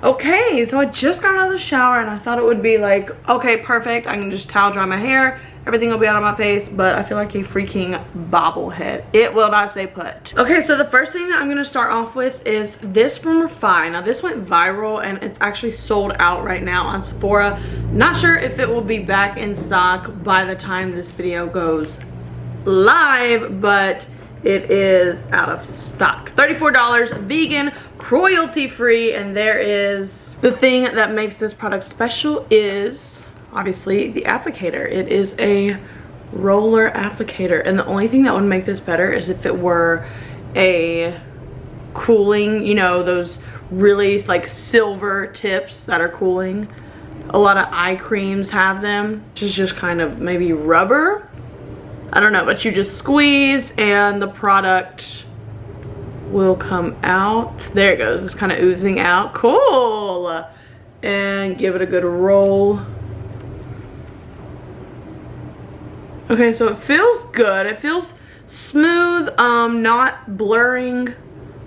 Okay, so I just got out of the shower and I thought it would be like, okay, perfect. I can just towel dry my hair. Everything will be out of my face, but I feel like a freaking bobblehead. It will not stay put. Okay, so the first thing that I'm gonna start off with is this from refy. Now this went viral and it's actually sold out right now on Sephora. Not sure if it will be back in stock by the time this video goes live, but it is out of stock. $34, vegan, cruelty free, and there is the thing that makes this product special is obviously the applicator. It is a roller applicator, and the only thing that would make this better is if it were a cooling, you know, those really like silver tips that are cooling. A lot of eye creams have them. This is just kind of maybe rubber. I don't know, but you just squeeze and the product will come out. There it goes. It's kind of oozing out. Cool. And give it a good roll. Okay, so it feels good. It feels smooth, not blurring,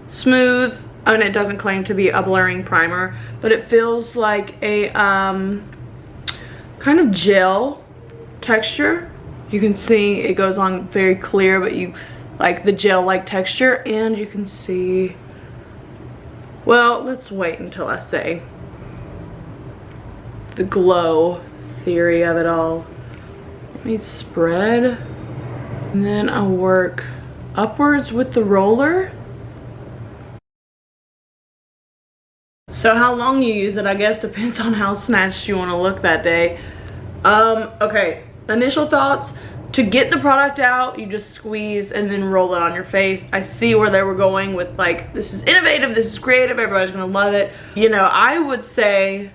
smooth. I mean, it doesn't claim to be a blurring primer, but it feels like a kind of gel texture. You can see it goes on very clear, but you like the gel-like texture, and you can see, well, let's wait until I say the glow theory of it all. Let me spread, and then I'll work upwards with the roller. So how long you use it, I guess, depends on how snatched you want to look that day. Okay, initial thoughts. To get the product out, you just squeeze and then roll it on your face. I see where they were going with like, this is innovative, this is creative, everybody's gonna love it. You know, I would say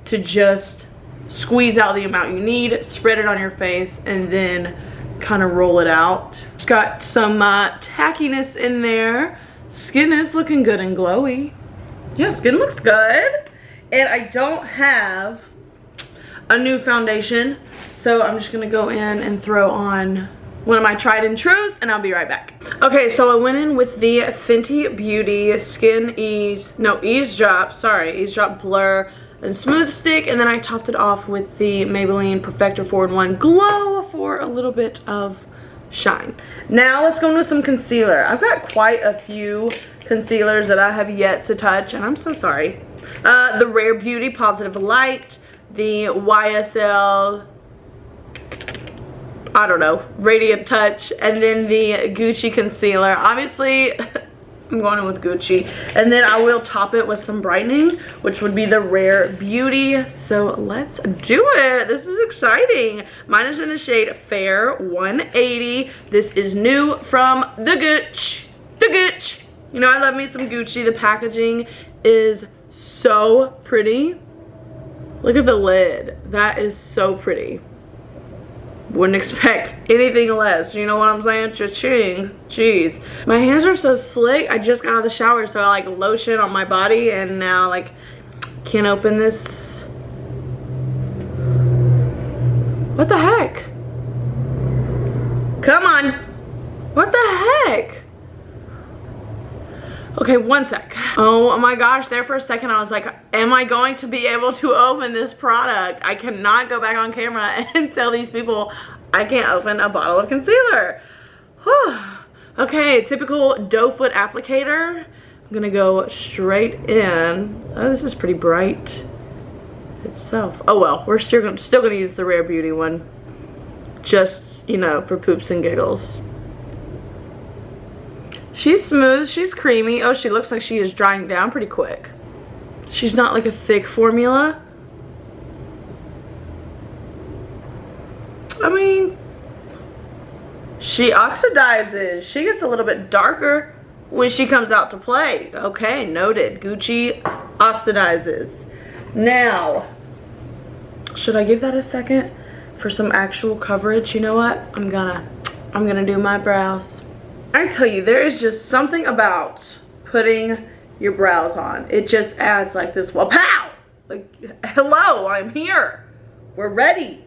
to just squeeze out the amount you need, spread it on your face, and then kind of roll it out. It's got some tackiness in there. Skin is looking good and glowy. Yeah, skin looks good. And I don't have a new foundation, so I'm just gonna go in and throw on one of my tried and trues, and I'll be right back. Okay, so I went in with the Fenty Beauty Skin Eavesdrop Blur and Smooth Stick, and then I topped it off with the Maybelline Perfector 4-in-1 Glow for a little bit of shine. Now let's go into some concealer. I've got quite a few concealers that I have yet to touch, and I'm so sorry. The Rare Beauty Positive Light, the YSL, I don't know, Radiant Touch, and then the Gucci concealer. Obviously, I'm going in with Gucci. And then I will top it with some brightening, which would be the Rare Beauty. So let's do it. This is exciting. Mine is in the shade Fair 180. This is new from the Gucci. You know, I love me some Gucci. The packaging is so pretty. Look at the lid. That is so pretty. Wouldn't expect anything less. You know what I'm saying? Cha-ching. Jeez. My hands are so slick. I just got out of the shower, so I like lotion on my body, and now like can't open this. What the heck? Come on. What the heck? Okay, one sec. Oh my gosh, there for a second I was like, am I going to be able to open this product? I cannot go back on camera and tell these people I can't open a bottle of concealer. Whew. Okay, typical doe foot applicator. I'm gonna go straight in. Oh, this is pretty bright itself. Oh well, we're still gonna use the Rare Beauty one. Just, you know, for poops and giggles. She's smooth, she's creamy. Oh, she looks like she is drying down pretty quick. She's not like a thick formula. I mean, she oxidizes. She gets a little bit darker when she comes out to play. Okay, noted. Gucci oxidizes. Now, should I give that a second for some actual coverage? You know what? I'm gonna do my brows. I tell you, there is just something about putting your brows on. It just adds like this, well, pow! Like, hello, I'm here. We're ready.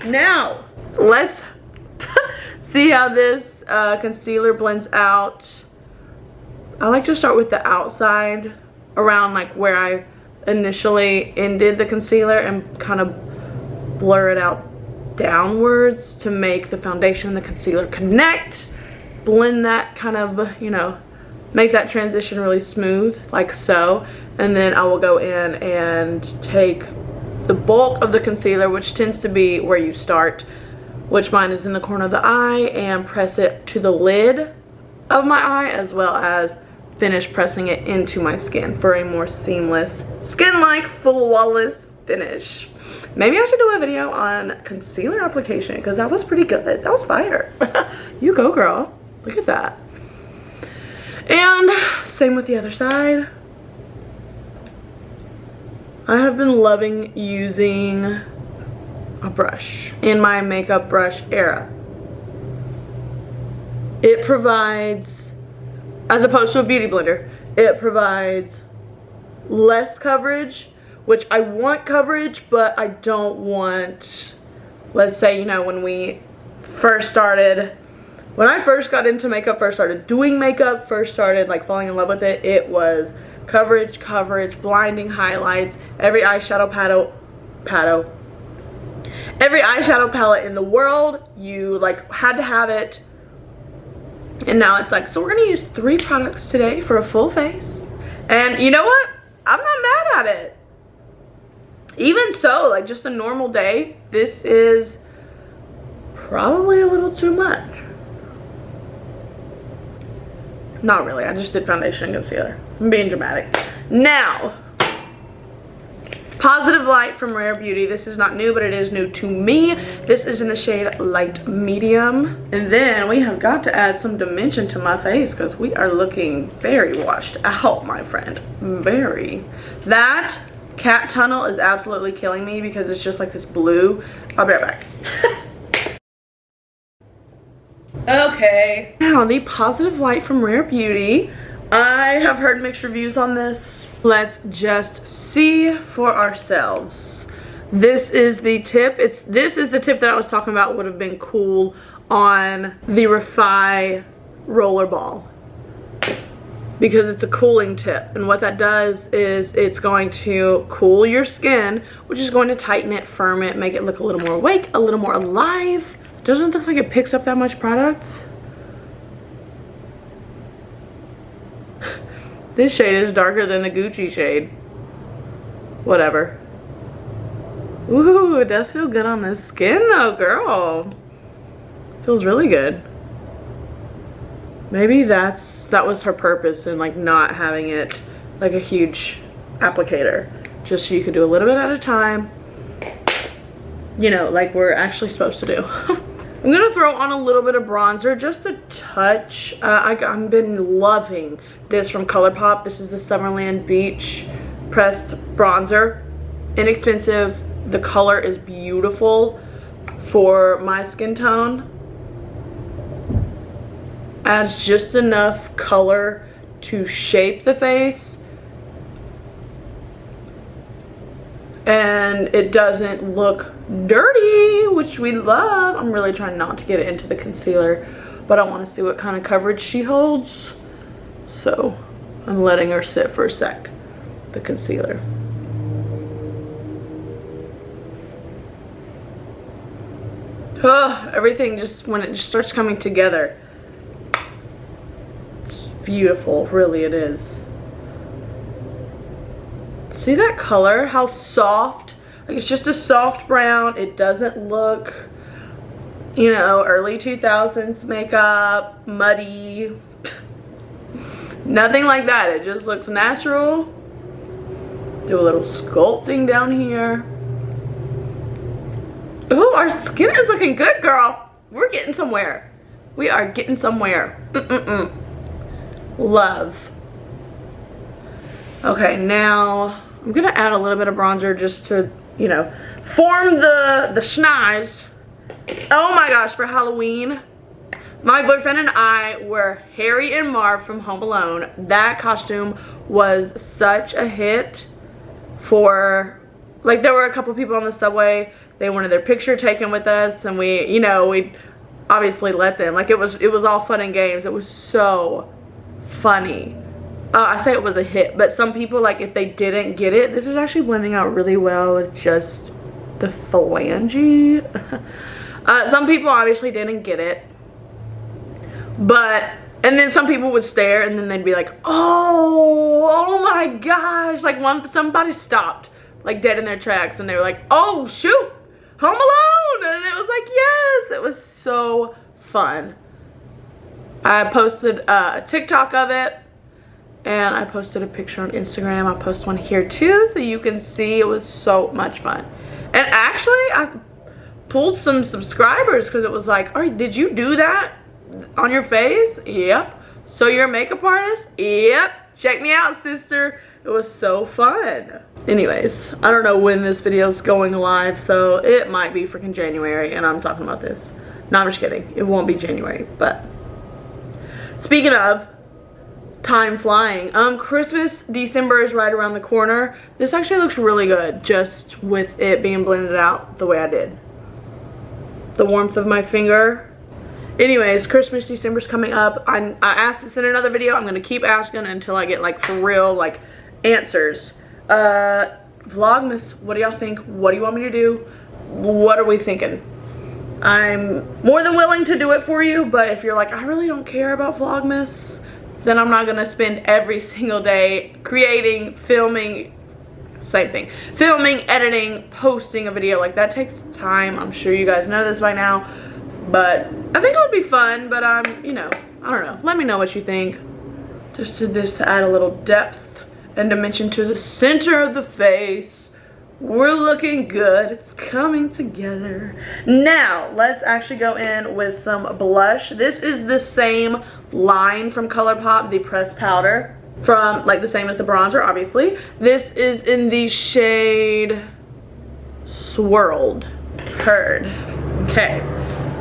Now, let's see how this concealer blends out. I like to start with the outside, around like where I initially ended the concealer and kind of blur it out downwards to make the foundation and the concealer connect. Blend that kind of, you know, make that transition really smooth, like so. And then I will go in and take the bulk of the concealer, which tends to be where you start, which mine is in the corner of the eye, and press it to the lid of my eye, as well as finish pressing it into my skin for a more seamless, skin-like, flawless finish. Maybe I should do a video on concealer application, because that was pretty good. That was fire. You go, girl. Look at that. And same with the other side. I have been loving using a brush in my makeup brush era. It provides, as opposed to a beauty blender, it provides less coverage, which I want coverage, but I don't want, let's say, you know, when I first got into makeup, first started doing makeup, first started like falling in love with it, it was coverage, blinding highlights, every eyeshadow palette in the world, you like had to have it. And now it's like, so we're gonna use 3 products today for a full face. And you know what? I'm not mad at it. Even so, like just a normal day, this is probably a little too much. Not really, I just did foundation and concealer. I'm being dramatic. Now, Positive Light from Rare Beauty. This is not new, but it is new to me. This is in the shade Light Medium. And then we have got to add some dimension to my face because we are looking very washed out, my friend. Very. That cat tunnel is absolutely killing me because it's just like this blue. I'll be right back. Okay, now the Positive Light from Rare Beauty. I have heard mixed reviews on this. Let's just see for ourselves. This is the tip. This is the tip that I was talking about would have been cool on the refy roller ball, because it's a cooling tip, and what that does is it's going to cool your skin, which is going to tighten it, firm it, make it look a little more awake, a little more alive. Doesn't look like it picks up that much product. This shade is darker than the Gucci shade. Whatever. Ooh, it does feel good on the skin though, girl. Feels really good. Maybe that was her purpose in like not having it like a huge applicator. Just so you could do a little bit at a time. You know, like we're actually supposed to do. I'm gonna throw on a little bit of bronzer, just a touch. I've been loving this from ColourPop. This is the Summerland Beach Pressed Bronzer. Inexpensive. The color is beautiful for my skin tone. Adds just enough color to shape the face. And it doesn't look dirty, which we love. I'm really trying not to get it into the concealer, but I want to see what kind of coverage she holds. So I'm letting her sit for a sec, the concealer. Oh, everything just, when it just starts coming together, it's beautiful, really it is. See that color? How soft? Like it's just a soft brown. It doesn't look, you know, early 2000s makeup, muddy. Nothing like that. It just looks natural. Do a little sculpting down here. Ooh, our skin is looking good, girl. We're getting somewhere. We are getting somewhere. Love. Okay, now I'm gonna add a little bit of bronzer just to, you know, form the schnoz. Oh my gosh, for Halloween, my boyfriend and I were Harry and Marv from Home Alone. That costume was such a hit for, like, there were a couple people on the subway. They wanted their picture taken with us, and we, you know, we obviously let them. Like, it was all fun and games. It was so funny. I say it was a hit, but some people, like, if they didn't get it, this is actually blending out really well with just the phalange. Some people obviously didn't get it, but, and then some people would stare and then they'd be like, oh my gosh, like somebody stopped like dead in their tracks and they were like, oh shoot, Home Alone, and it was like, yes, it was so fun. I posted a TikTok of it, and I posted a picture on Instagram. I'll post one here too so you can see. It was so much fun. And actually I pulled some subscribers because it was like, all right, did you do that on your face? Yep. So you're a makeup artist? Yep. Check me out, sister. It was so fun. Anyways, I don't know when this video is going live, so it might be freaking January and I'm talking about this. No, I'm just kidding. It won't be January, but speaking of time flying, Christmas, December is right around the corner. This actually looks really good just with it being blended out the way I did. The warmth of my finger. Anyways, Christmas, December's coming up. I asked this in another video. I'm gonna keep asking until I get like for real like answers. Vlogmas, what do y'all think? What do you want me to do? What are we thinking? I'm more than willing to do it for you, but if you're like, I really don't care about Vlogmas, then I'm not gonna spend every single day creating, filming, same thing, filming, editing, posting a video. Like, that takes time. I'm sure you guys know this by now, but I think it would be fun. But you know, I don't know, let me know what you think. Just did this to add a little depth and dimension to the center of the face. We're looking good. It's coming together. Now, let's actually go in with some blush. This is the same line from ColourPop, the pressed powder, from like the same as the bronzer, obviously. This is in the shade Swirled. Heard. Okay.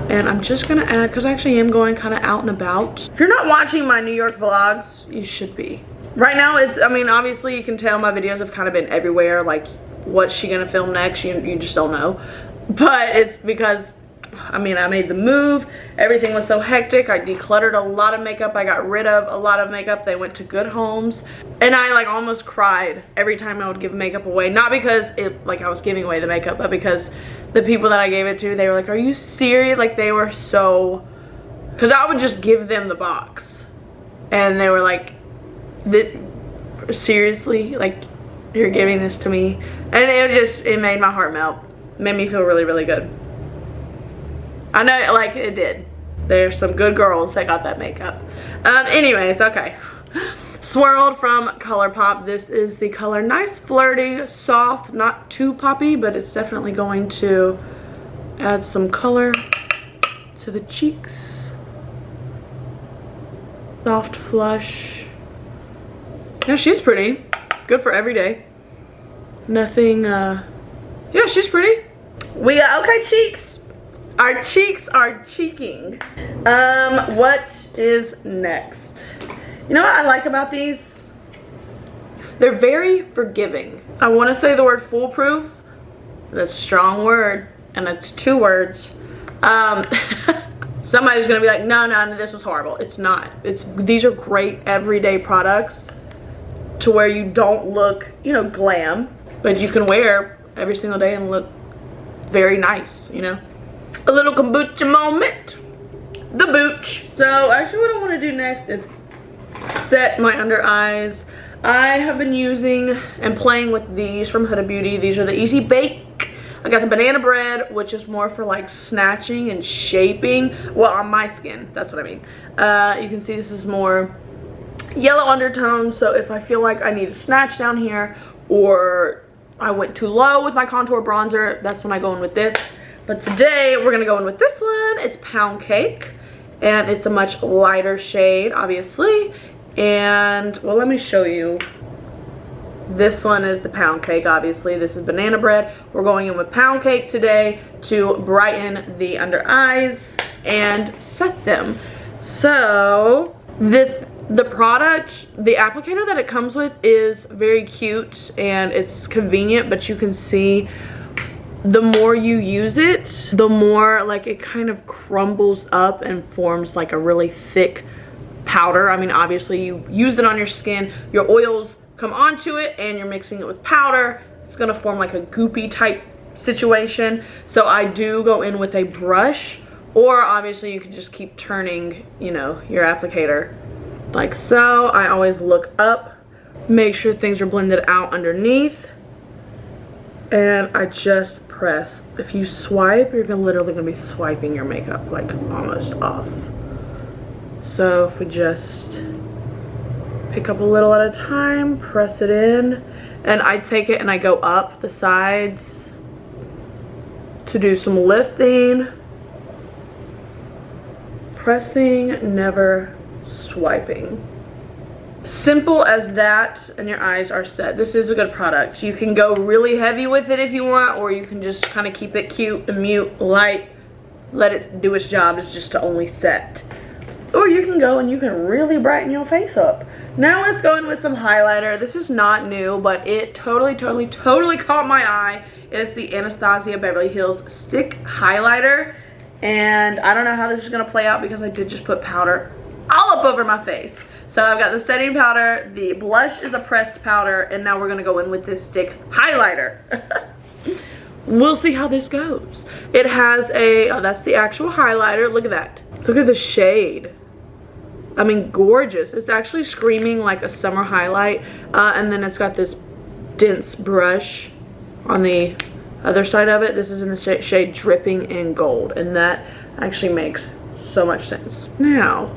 And I'm just gonna add, because I actually am going kind of out and about. If you're not watching my New York vlogs, you should be. Right now, it's, I mean, obviously you can tell my videos have kind of been everywhere. Like, what's she gonna film next? You just don't know. But it's because, I mean, I made the move. Everything was so hectic. I decluttered a lot of makeup. I got rid of a lot of makeup. They went to good homes. And I like almost cried every time I would give makeup away. Not because it, like, I was giving away the makeup, but because the people that I gave it to, they were like, are you serious? Like, they were so, because I would just give them the box. And they were like, seriously? Like, you're giving this to me? And it made my heart melt. It made me feel really, really good. I know, like, it did. There's some good girls that got that makeup. Anyways, okay. Swirled from ColourPop. This is the color Nice Flirty, soft, not too poppy, but it's definitely going to add some color to the cheeks. Soft flush. Yeah, she's pretty. Good for every day. Nothing, yeah, she's pretty. We got okay cheeks. Our cheeks are cheeking. What is next? You know what I like about these? They're very forgiving. I want to say the word foolproof. That's a strong word, and it's 2 words. Somebody's gonna be like, no, this was horrible. It's not. These are great everyday products to where you don't look, you know, glam, but you can wear every single day and look very nice, you know. A little kombucha moment. The booch. So actually what I want to do next is set my under eyes. I have been using and playing with these from Huda Beauty. These are the Easy Bake. I got the banana bread, which is more for like snatching and shaping. Well, on my skin, that's what I mean. You can see this is more yellow undertone, so if I feel like I need a snatch down here or I went too low with my contour bronzer, that's when I go in with this. But today we're gonna go in with this one. It's Pound Cake, and it's a much lighter shade, obviously. And well, let me show you. This one is the Pound Cake, obviously. This is banana bread. We're going in with Pound Cake today to brighten the under eyes and set them. So the product, the applicator that it comes with is very cute and it's convenient, but you can see the more you use it, the more like it kind of crumbles up and forms like a really thick powder. I mean, obviously you use it on your skin, your oils come onto it, and you're mixing it with powder. It's gonna form like a goopy type situation. So I do go in with a brush, or obviously you can just keep turning, you know, your applicator like so. I always look up, make sure things are blended out underneath, and I just press. If you swipe, you're literally gonna be swiping your makeup like almost off. So if we just pick up a little at a time, press it in, and I take it and I go up the sides to do some lifting, pressing, never swiping. Simple as that, and your eyes are set. This is a good product. You can go really heavy with it if you want, or you can just kind of keep it cute and mute, light, let it do its job. It's just to only set. Or you can go and you can really brighten your face up. Now let's go in with some highlighter. This is not new, but it totally caught my eye. It's the Anastasia Beverly Hills Stick Highlighter. And I don't know how this is gonna play out because I did just put powder all up over my face. So I've got the setting powder, the blush is a pressed powder, and now we're gonna go in with this stick highlighter. We'll see how this goes. It has a, oh, that's the actual highlighter. Look at that. Look at the shade. I mean, gorgeous. It's actually screaming like a summer highlight. And then it's got this dense brush on the other side of it. This is in the shade Dripping in Gold. And that actually makes so much sense. Now,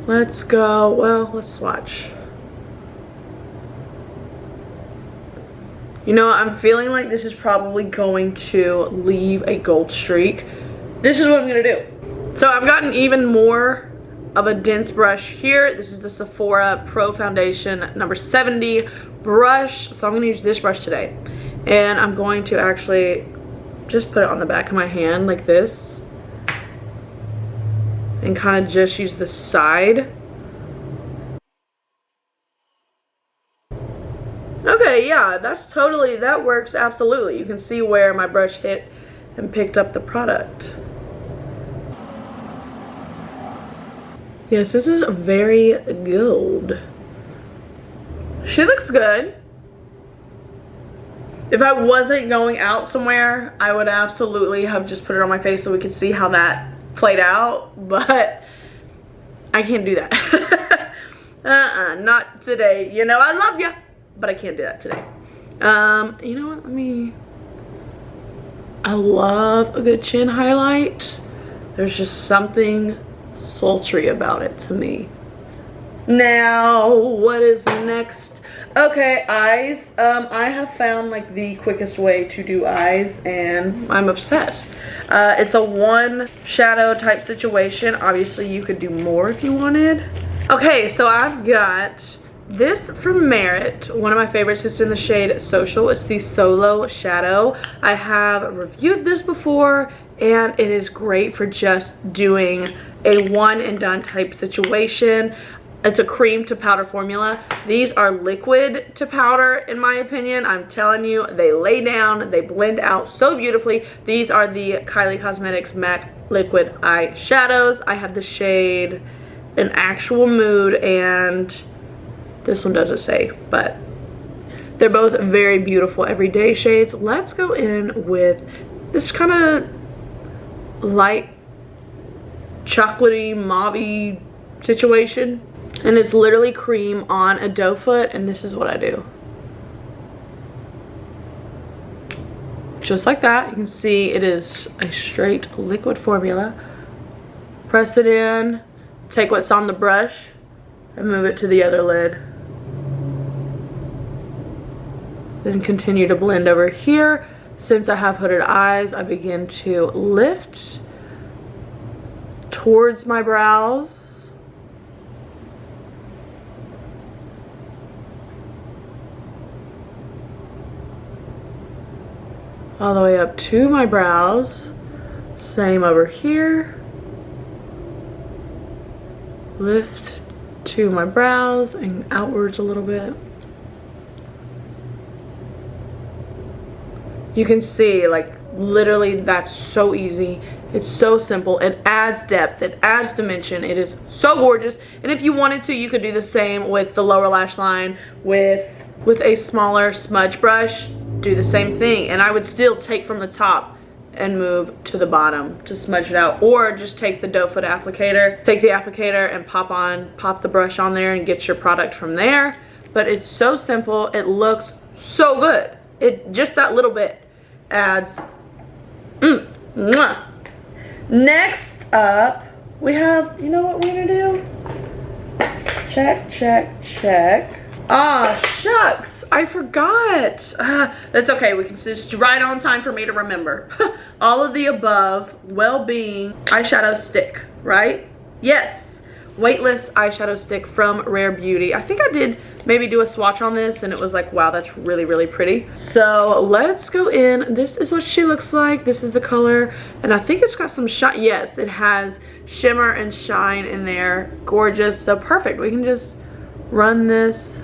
let's go, well, let's swatch. You know, I'm feeling like this is probably going to leave a gold streak. This is what I'm gonna do. So I've gotten even more of a dense brush here. This is the Sephora Pro Foundation number 70 brush. So I'm gonna use this brush today. And I'm going to actually just put it on the back of my hand like this. And kind of just use the side. Okay, yeah, that's totally, that works absolutely. You can see where my brush hit and picked up the product. Yes, this is very gold. She looks good. If I wasn't going out somewhere, I would absolutely have just put it on my face so we could see how that played out, but I can't do that. Not today. You know, I love you, but I can't do that today. You know what, I love a good chin highlight. There's just something sultry about it to me. Now, what is next? Okay, eyes. I have found like the quickest way to do eyes, and I'm obsessed. It's a one shadow type situation. Obviously, you could do more if you wanted. Okay, so I've got this from Merit. One of my favorites is in the shade Social. It's the Solo Shadow. I have reviewed this before, and it is great for just doing a one and done type situation. It's a cream to powder formula. These are liquid to powder, in my opinion. I'm telling you, they lay down, they blend out so beautifully. These are the Kylie Cosmetics MAC Liquid Eye Shadows. I have the shade An Actual Mood, and this one doesn't say, but they're both very beautiful everyday shades. Let's go in with this kind of light chocolatey mauve-y situation, and it's literally cream on a doe foot, and this is what I do. Just like that. You can see it is a straight liquid formula. Press it in, take what's on the brush and move it to the other lid. Then continue to blend over here. Since I have hooded eyes, I begin to lift towards my brows. All the way up to my brows. Same over here. Lift to my brows and outwards a little bit. You can see, like, literally that's so easy. It's so simple. It adds depth. It adds dimension. It is so gorgeous. And if you wanted to, you could do the same with the lower lash line with a smaller smudge brush. Do the same thing. And I would still take from the top and move to the bottom to smudge it out. Or just take the doe foot applicator. Take the applicator and pop the brush on there and get your product from there. But it's so simple. It looks so good. It just that little bit adds. Mwah. Next up, we have, you know what we're gonna do? Check, check, check. Ah, shucks, I forgot. That's okay, we can just right on time for me to remember. All of the above, well-being eyeshadow stick, right? Yes, weightless eyeshadow stick from Rare Beauty. I think I did maybe do a swatch on this and it was like, wow, that's really, really pretty. So let's go in. This is what she looks like. This is the color. And I think it's got some shine. Yes, it has shimmer and shine in there. Gorgeous. So perfect. We can just run this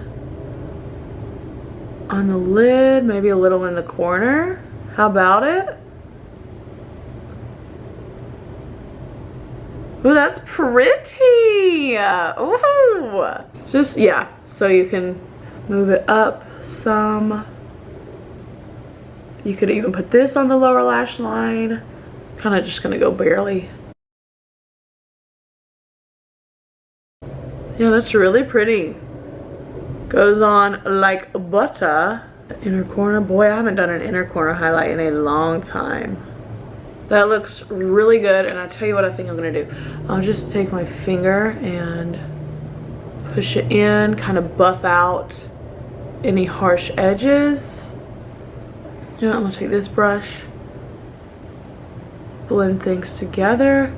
on the lid, maybe a little in the corner. How about it? Ooh, that's pretty. Ooh. Just, yeah. So you can move it up some. You could even put this on the lower lash line. Kind of just gonna go barely. Yeah, that's really pretty. Goes on like butter. Inner corner. Boy, I haven't done an inner corner highlight in a long time. That looks really good. And I'll tell you what I think I'm gonna do. I'll just take my finger and push it in, kind of buff out any harsh edges. You know, I'm gonna take this brush, blend things together.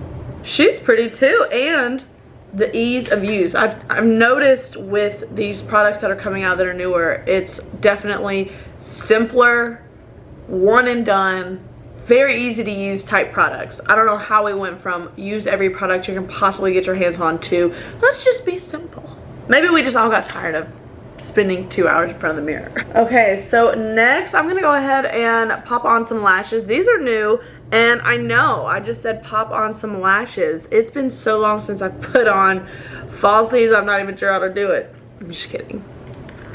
She's pretty too, and the ease of use. I've noticed with these products that are coming out that are newer, it's definitely simpler, one and done, very easy to use type products. I don't know how we went from use every product you can possibly get your hands on to let's just be simple. Maybe we just all got tired of spending 2 hours in front of the mirror. Okay, so next I'm gonna go ahead and pop on some lashes. These are new, and I know I just said pop on some lashes. It's been so long since I've put on falsies, I'm not even sure how to do it. I'm just kidding.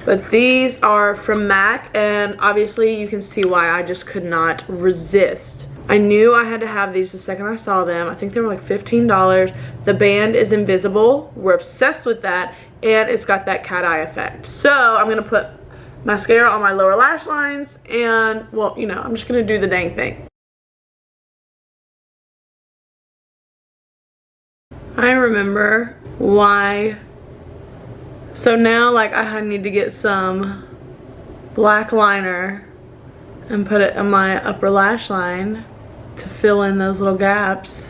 But these are from MAC, and obviously you can see why I just could not resist. I knew I had to have these the second I saw them. I think they were like $15. The band is invisible. We're obsessed with that. And it's got that cat eye effect. So I'm going to put mascara on my lower lash lines. And, well, you know, I'm just going to do the dang thing. I remember why. So now, like, I need to get some black liner and put it on my upper lash line to fill in those little gaps.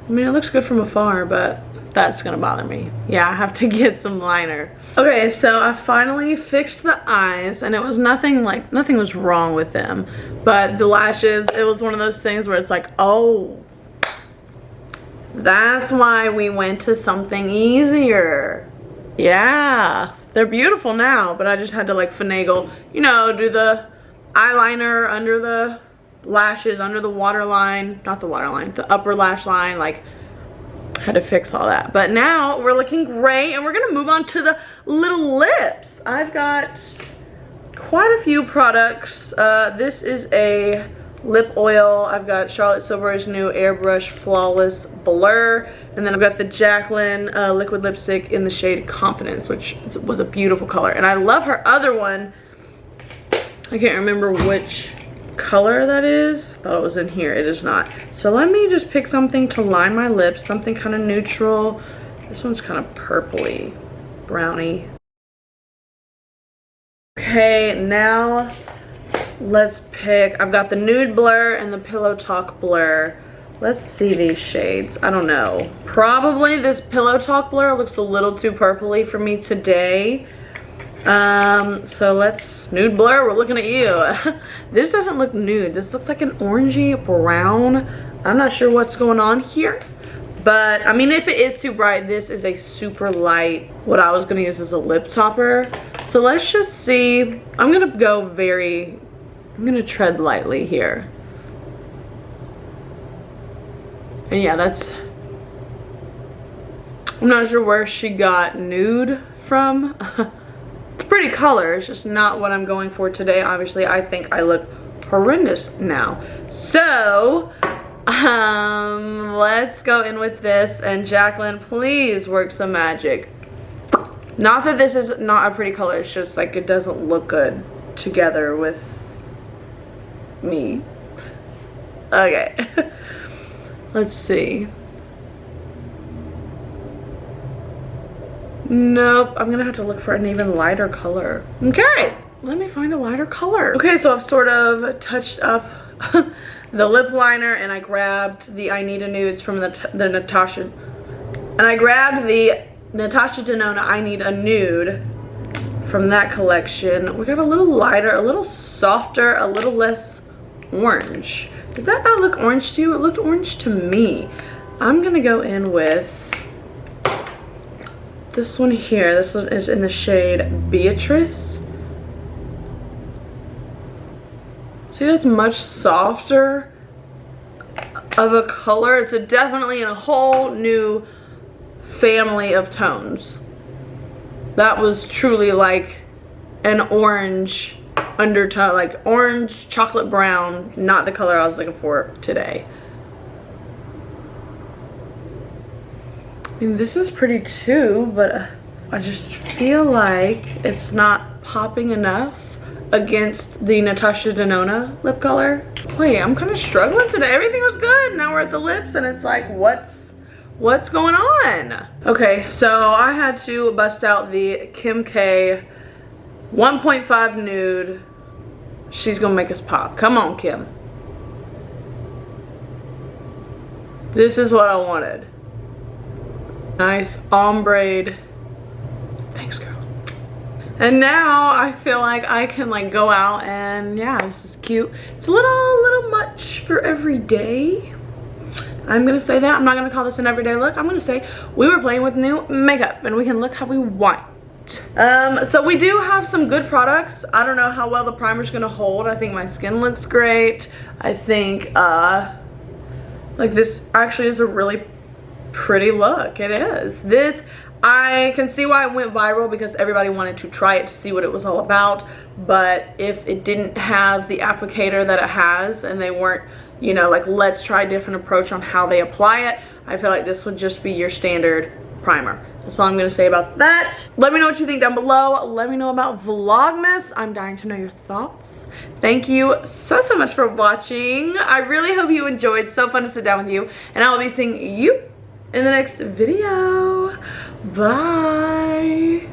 I mean, it looks good from afar, but that's gonna bother me. Yeah, I have to get some liner. Okay, so I finally fixed the eyes, and it was nothing was wrong with them, but the lashes, it was one of those things where it's like, oh, that's why we went to something easier. Yeah, they're beautiful now, but I just had to like finagle, you know, do the eyeliner under the lashes, under the waterline, not the waterline, the upper lash line, like had to fix all that. But now we're looking great, and we're gonna move on to the little lips. I've got quite a few products. This is a lip oil. I've got Charlotte Tilbury's new Airbrush Flawless Blur, and then I've got the Jaclyn liquid lipstick in the shade Confidence, which was a beautiful color. And I love her other one. I can't remember which color that is. Thought it was in here. It is not. So let me just pick something to line my lips, something kind of neutral. This one's kind of purpley, browny. Okay, now let's pick. I've got the Nude Blur and the Pillow Talk Blur. Let's see these shades. I don't know. Probably this Pillow Talk Blur looks a little too purpley for me today. So let's, Nude Blur, we're looking at you. This doesn't look nude. This looks like an orangey brown. I'm not sure what's going on here. But, I mean, if it is too bright, this is a super light, what I was going to use as a lip topper. So let's just see. I'm going to go I'm going to tread lightly here. And yeah, that's, I'm not sure where she got nude from. It's a pretty color, it's just not what I'm going for today. Obviously, I think I look horrendous now. So, let's go in with this, and Jacqueline, please work some magic. Not that this is not a pretty color, it's just like it doesn't look good together with me. Okay. Let's see. Nope, I'm gonna have to look for an even lighter color. Okay, let me find a lighter color. Okay, so I've sort of touched up the lip liner, and I grabbed the I Need a Nudes from the Natasha, and I grabbed the Natasha Denona I Need a Nude from that collection. We got a little lighter, a little softer, a little less orange. Did that not look orange to you? It looked orange to me. I'm gonna go in with this one here. This one is in the shade Beatrice. See, that's much softer of a color. It's definitely in a whole new family of tones. That was truly like an orange undertone, like orange chocolate brown, not the color I was looking for today. I mean, this is pretty too, but I just feel like it's not popping enough against the Natasha Denona lip color. Wait, I'm kind of struggling today. Everything was good. Now we're at the lips, and it's like, what's going on? Okay, so I had to bust out the Kim K 1.5 nude. She's gonna make us pop. Come on, Kim. This is what I wanted. Nice ombre. Thanks, girl. And now I feel like I can like go out, and yeah, this is cute. It's a little much for every day. I'm gonna say that. I'm not gonna call this an everyday look. I'm gonna say we were playing with new makeup, and we can look how we want. So we do have some good products. I don't know how well the primer's gonna hold. I think my skin looks great. I think like this actually is a really pretty look. It is. This, I can see why it went viral, because everybody wanted to try it to see what it was all about. But if it didn't have the applicator that it has, and they weren't, you know, like, let's try a different approach on how they apply it, I feel like this would just be your standard primer. That's all I'm gonna say about that. Let me know what you think down below. Let me know about Vlogmas. I'm dying to know your thoughts. Thank you so much for watching. I really hope you enjoyed. So fun to sit down with you, and I will be seeing you in the next video. Bye.